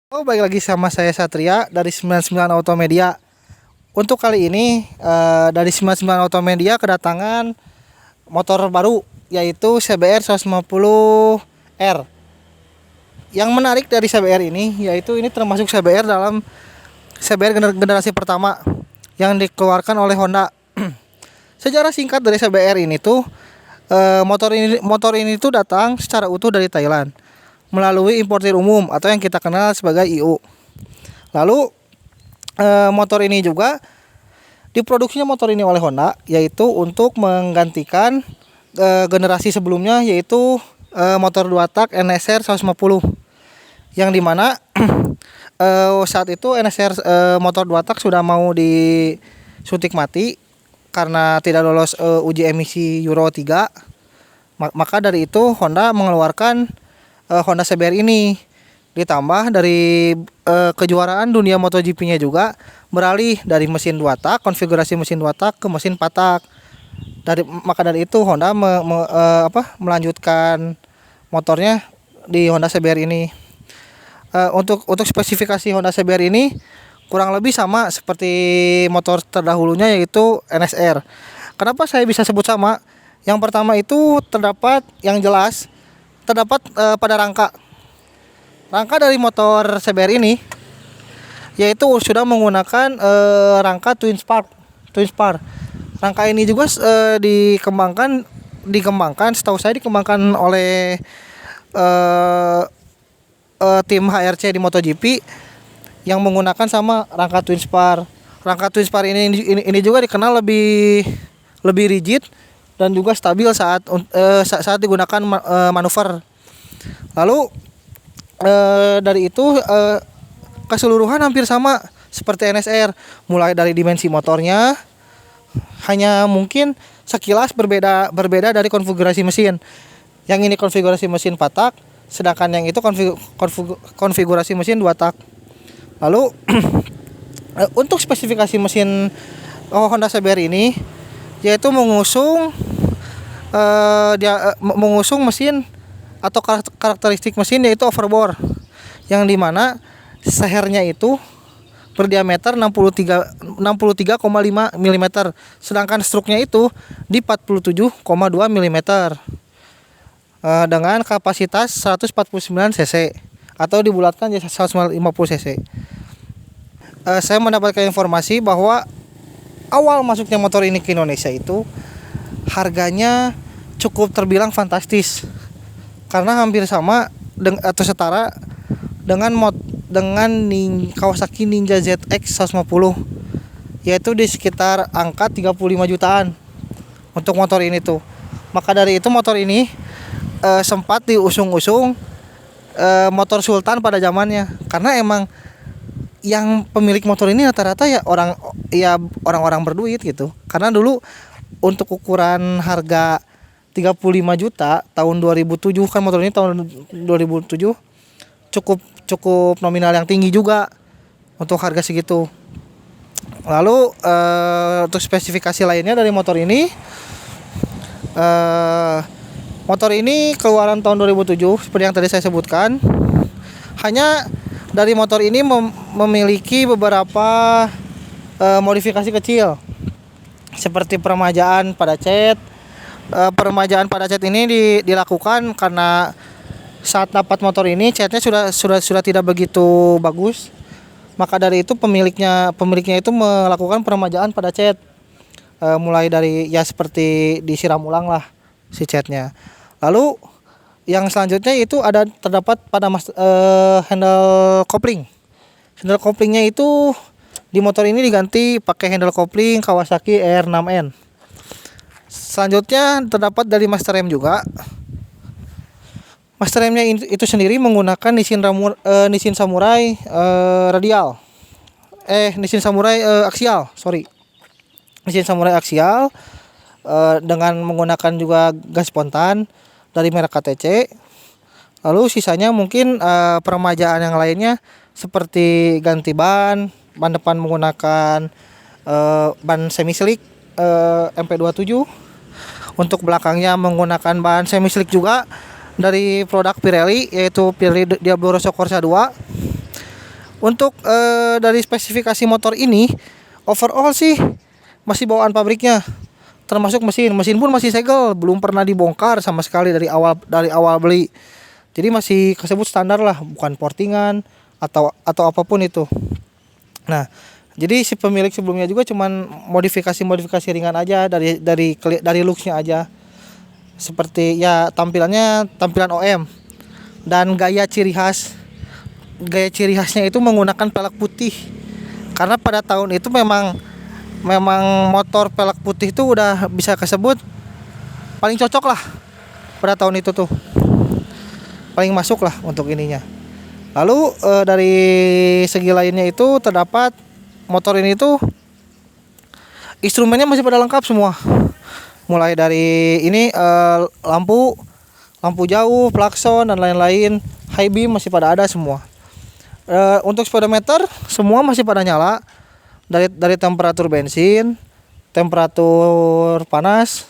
Oh, balik lagi sama saya Satria dari 99 Auto Media. Untuk kali ini dari 99 Auto Media kedatangan motor baru yaitu CBR 150R. Yang menarik dari CBR ini yaitu ini termasuk CBR dalam CBR generasi pertama yang dikeluarkan oleh Honda. Sejarah singkat dari CBR ini tuh motor ini tuh datang secara utuh dari Thailand melalui importir umum atau yang kita kenal sebagai IU. Lalu motor ini juga diproduksinya motor ini oleh Honda yaitu untuk menggantikan generasi sebelumnya yaitu motor 2 tak NSR 150 yang dimana saat itu NSR motor 2 tak sudah mau disuntik mati karena tidak lolos uji emisi Euro 3. Maka dari itu Honda mengeluarkan Honda CBR ini, ditambah dari kejuaraan dunia MotoGP-nya juga beralih dari mesin 2 tak, konfigurasi mesin 2 tak ke mesin 4 tak. Maka dari itu Honda melanjutkan motornya di Honda CBR ini. Untuk spesifikasi Honda CBR ini kurang lebih sama seperti motor terdahulunya yaitu NSR. Kenapa saya bisa sebut sama? Yang pertama itu terdapat yang jelas terdapat pada rangka dari motor CBR ini yaitu sudah menggunakan rangka twin spar. Rangka ini juga dikembangkan setahu saya dikembangkan oleh tim HRC di MotoGP yang menggunakan sama rangka twin spar. Rangka twin spar ini juga dikenal lebih rigid dan juga stabil saat digunakan manuver. Lalu dari itu keseluruhan hampir sama seperti NSR, mulai dari dimensi motornya hanya mungkin sekilas berbeda dari konfigurasi mesin. Yang ini konfigurasi mesin 4 tak, sedangkan yang itu konfigurasi mesin 2 tak. Lalu untuk spesifikasi mesin Honda CBR ini yaitu mengusung mesin atau karakteristik mesin yaitu overbore yang dimana sehernya itu berdiameter 63,5 mm, sedangkan struknya itu di 47,2 mm dengan kapasitas 149 cc atau dibulatkan jadi 150 cc. Saya mendapatkan informasi bahwa awal masuknya motor ini ke Indonesia itu harganya cukup terbilang fantastis karena hampir sama atau setara dengan Kawasaki Ninja ZX 150 yaitu di sekitar angka 35 jutaan untuk motor ini tuh. Maka dari itu motor ini sempat diusung-usung motor sultan pada zamannya karena emang yang pemilik motor ini rata-rata ya orang-orang berduit gitu. Karena dulu untuk ukuran harga 35 juta tahun 2007 kan motor ini tahun 2007 cukup nominal yang tinggi juga untuk harga segitu. Lalu untuk spesifikasi lainnya dari motor ini keluaran tahun 2007 seperti yang tadi saya sebutkan. Hanya dari motor ini memiliki beberapa modifikasi kecil seperti peremajaan pada cat. Peremajaan pada cat ini dilakukan karena saat dapat motor ini catnya sudah tidak begitu bagus. Maka dari itu pemiliknya itu melakukan peremajaan pada cat. Mulai dari ya seperti disiram ulang lah si catnya. Lalu yang selanjutnya itu terdapat pada handle kopling. Handle koplingnya itu di motor ini diganti pakai handle kopling Kawasaki R6N. Selanjutnya terdapat dari master rem juga. Master remnya itu sendiri menggunakan Nissin Samurai Nissin Samurai aksial, Nissin Samurai aksial dengan menggunakan juga gas spontan dari merek KTC. Lalu sisanya mungkin peremajaan yang lainnya seperti ganti ban depan menggunakan ban semi slick MP27. Untuk belakangnya menggunakan ban semi slick juga dari produk Pirelli yaitu Pirelli Diablo Rosso Corsa 2. Untuk dari spesifikasi motor ini overall sih masih bawaan pabriknya. Termasuk mesin pun masih segel, belum pernah dibongkar sama sekali dari awal beli. Jadi masih tersebut standar lah, bukan portingan atau apapun itu. Nah, jadi si pemilik sebelumnya juga cuman modifikasi ringan aja dari looksnya aja. Seperti ya tampilan OM dan gaya ciri khas. Gaya ciri khasnya itu menggunakan pelek putih. Karena pada tahun itu memang motor pelek putih itu udah bisa kesebut paling cocok lah pada tahun itu tuh, paling masuk lah untuk ininya. Lalu dari segi lainnya itu terdapat motor ini tuh instrumennya masih pada lengkap semua, mulai dari ini lampu jauh, klakson dan lain-lain, high beam masih pada ada semua. Untuk speedometer semua masih pada nyala. Dari temperatur bensin, temperatur panas,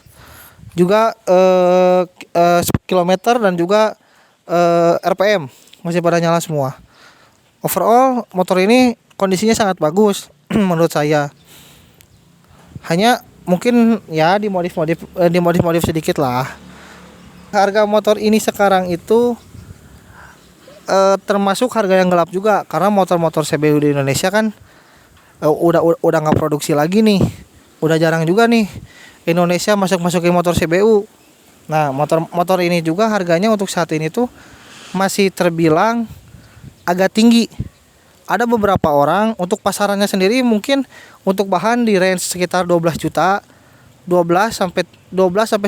juga kilometer dan juga RPM masih pada nyala semua. Overall motor ini kondisinya sangat bagus menurut saya. Hanya mungkin ya dimodif sedikit lah. Harga motor ini sekarang itu termasuk harga yang gelap juga, karena motor-motor CBU di Indonesia kan udah nggak produksi lagi nih, udah jarang juga nih Indonesia masukin motor CBU. Nah, motor ini juga harganya untuk saat ini tuh masih terbilang agak tinggi. Ada beberapa orang untuk pasarannya sendiri mungkin untuk bahan di range sekitar 12 juta, 12 sampai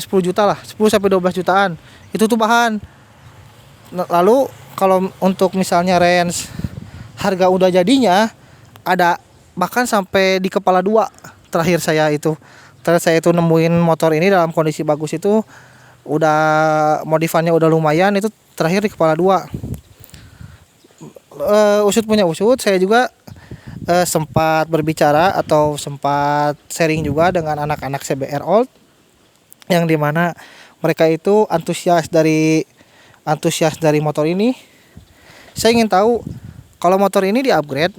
10 juta lah, 10 sampai 12 jutaan. Itu tuh bahan. Lalu kalau untuk misalnya range harga udah jadinya ada bahkan sampai di kepala 2. Terakhir saya itu nemuin motor ini dalam kondisi bagus itu udah modifannya udah lumayan, itu terakhir di kepala 2. Usut punya usut, saya juga sempat berbicara atau sempat sharing juga dengan anak-anak CBR Old, yang dimana mereka itu antusias dari motor ini. Saya ingin tahu kalau motor ini di-upgrade,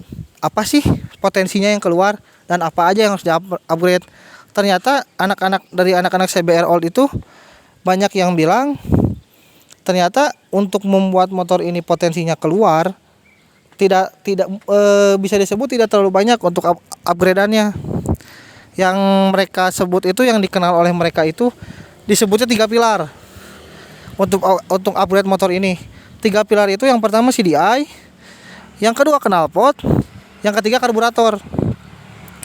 apa sih potensinya yang keluar dan apa aja yang harus di-upgrade. Ternyata anak-anak CBR Old itu banyak yang bilang ternyata untuk membuat motor ini potensinya keluar tidak bisa disebut tidak terlalu banyak untuk upgrade-annya. Yang mereka sebut itu, yang dikenal oleh mereka itu disebutnya 3 pilar untuk upgrade motor ini. 3 pilar itu, yang pertama CDI, yang kedua knalpot, yang ketiga karburator.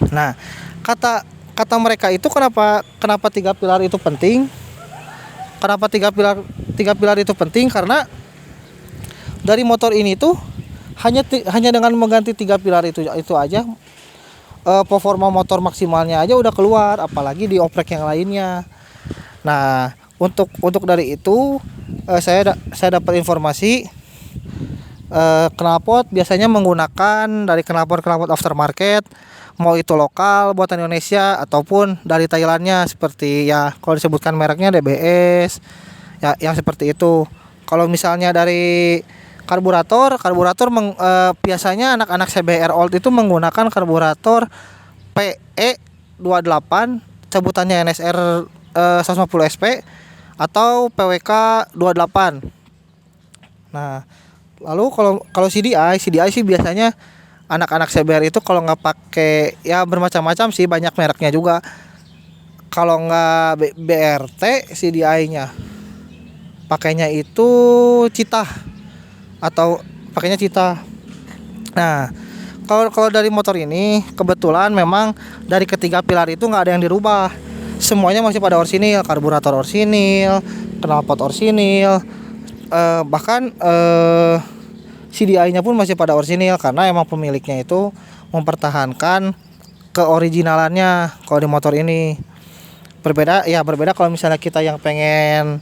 Nah, kata mereka itu kenapa 3 pilar itu penting? Kenapa 3 pilar itu penting? Karena dari motor ini tuh hanya dengan mengganti 3 pilar itu aja performa motor maksimalnya aja udah keluar, apalagi di oprek yang lainnya. Nah, untuk dari itu saya dapat informasi knalpot biasanya menggunakan dari knalpot aftermarket, mau itu lokal buatan Indonesia ataupun dari Thailandnya, seperti ya kalau disebutkan mereknya DBS ya, yang seperti itu. Kalau misalnya dari karburator biasanya anak-anak CBR Old itu menggunakan karburator PE28, sebutannya NSR 150 SP atau PWK 28. Nah, lalu kalau CDI sih biasanya anak-anak CBR itu kalau nggak pakai, ya bermacam-macam sih, banyak mereknya juga. Kalau nggak BRT, CDI-nya pakainya itu Citah atau pakainya Citah. Nah, kalau dari motor ini kebetulan memang dari ketiga pilar itu nggak ada yang dirubah, semuanya masih pada orsinil, karburator orsinil, knalpot orsinil, bahkan CDI-nya pun masih pada orsinil, karena emang pemiliknya itu mempertahankan keoriginalannya. Kalau di motor ini berbeda kalau misalnya kita yang pengen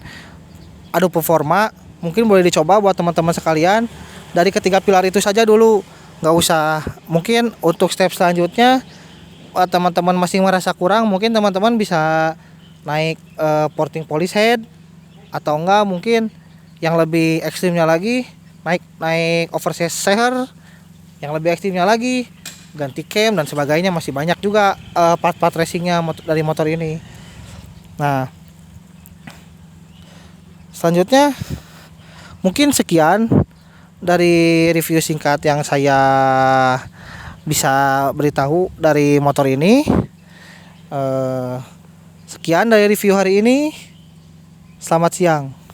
adu performa, mungkin boleh dicoba buat teman-teman sekalian dari ketiga pilar itu saja dulu, nggak usah. Mungkin untuk step selanjutnya teman-teman masih merasa kurang, mungkin teman-teman bisa naik porting police head, atau enggak mungkin yang lebih ekstrimnya lagi naik oversize seher Yang lebih ekstrimnya lagi ganti cam dan sebagainya, masih banyak juga part-part racingnya dari motor ini. Nah, selanjutnya mungkin sekian dari review singkat yang saya bisa beritahu dari motor ini. Sekian dari review hari ini. Selamat siang.